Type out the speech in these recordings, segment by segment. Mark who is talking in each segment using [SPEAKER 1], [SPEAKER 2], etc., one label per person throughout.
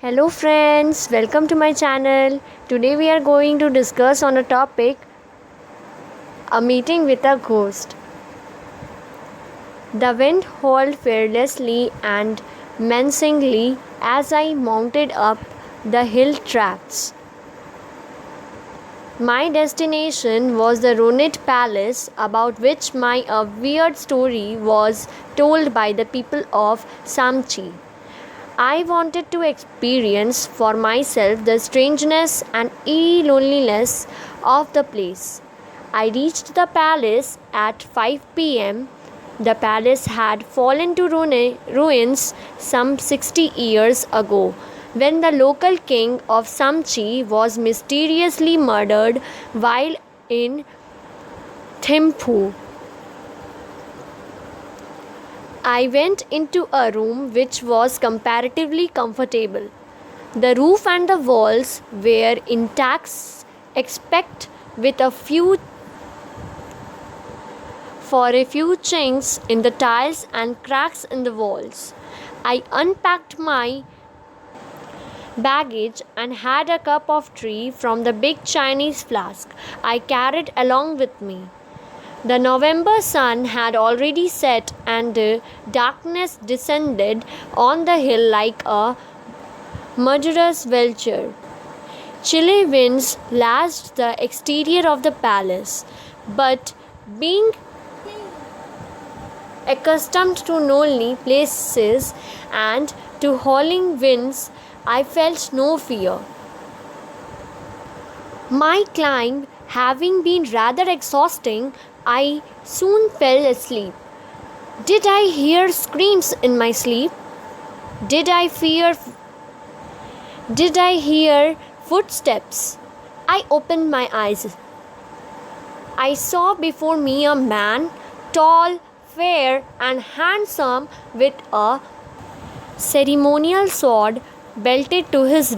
[SPEAKER 1] Hello friends, welcome to my channel. Today we are going to discuss on a topic, a meeting with a ghost. The wind howled fearlessly and menacingly as I mounted up the hill tracks. My destination was the Runit Palace, about which my weird story was told by the people of Samchi. I wanted to experience for myself the strangeness and eerie loneliness of the place. I reached the palace at 5 p.m. The palace had fallen to ruins some 60 years ago when the local king of Samchi was mysteriously murdered while in Thimphu. I went into a room which was comparatively comfortable. The roof and the walls were intact except with a few chinks in the tiles and cracks in the walls. I unpacked my baggage and had a cup of tea from the big Chinese flask I carried along with me. The November sun had already set and darkness descended on the hill like a murderous vulture. Chilly winds lashed the exterior of the palace, but being accustomed to lonely places and to howling winds, I felt no fear. My climb having been rather exhausting, I soon fell asleep. Did I hear screams in my sleep? Did I fear did I hear footsteps? I opened my eyes. I saw before me a man, tall, fair, and handsome, with a ceremonial sword belted to his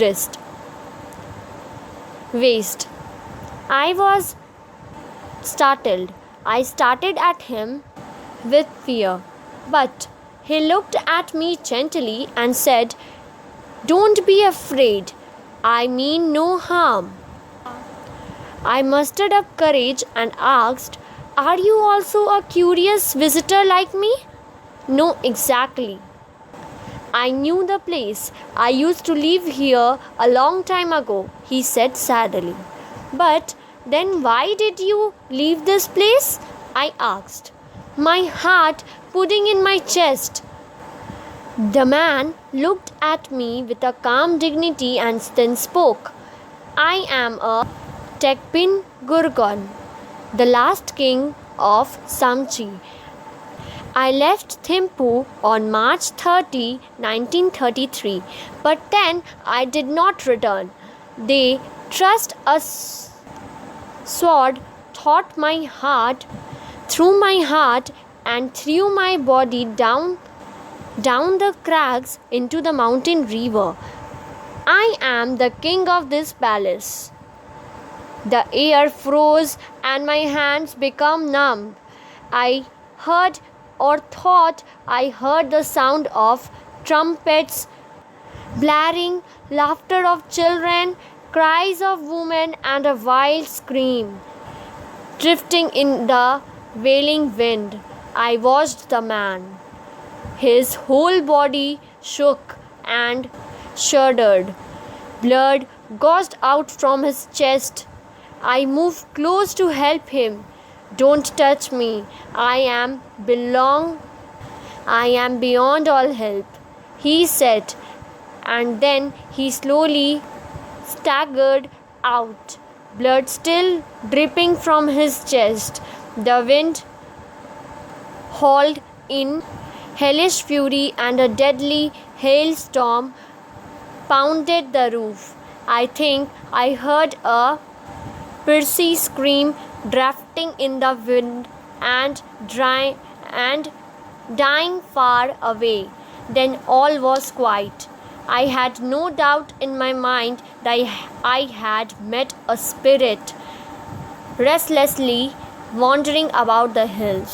[SPEAKER 1] waist. I was startled. I started at him with fear, but he looked at me gently and said, "Don't be afraid. I mean no harm." I mustered up courage and asked, "Are you also a curious visitor like me?" "No, exactly. I knew the place. I used to live here a long time ago," he said sadly. "But then why did you leave this place?" I asked, my heart pounding in my chest. The man looked at me with a calm dignity and then spoke. "I am a Tekpin Gurgon, the last king of Samchi. I left Thimphu on March 30, 1933, but then I did not return. They thrust a sword through my heart and threw my body down the cracks into the mountain river. I am the king of this palace." The air froze and my hands became numb. I heard or thought I heard the sound of trumpets blaring, laughter of children, cries of women, and a wild scream drifting in the wailing wind. I watched the man. His whole body shook and shuddered. Blood gushed out from his chest. I moved close to help him. "Don't touch me. I am beyond all help," he said, and then he slowly staggered out, blood still dripping from his chest. The wind howled in hellish fury and a deadly hailstorm pounded the roof. I think I heard a piercing scream drafting in the wind and dying far away. Then all was quiet. I had no doubt in my mind that I had met a spirit restlessly wandering about the hills.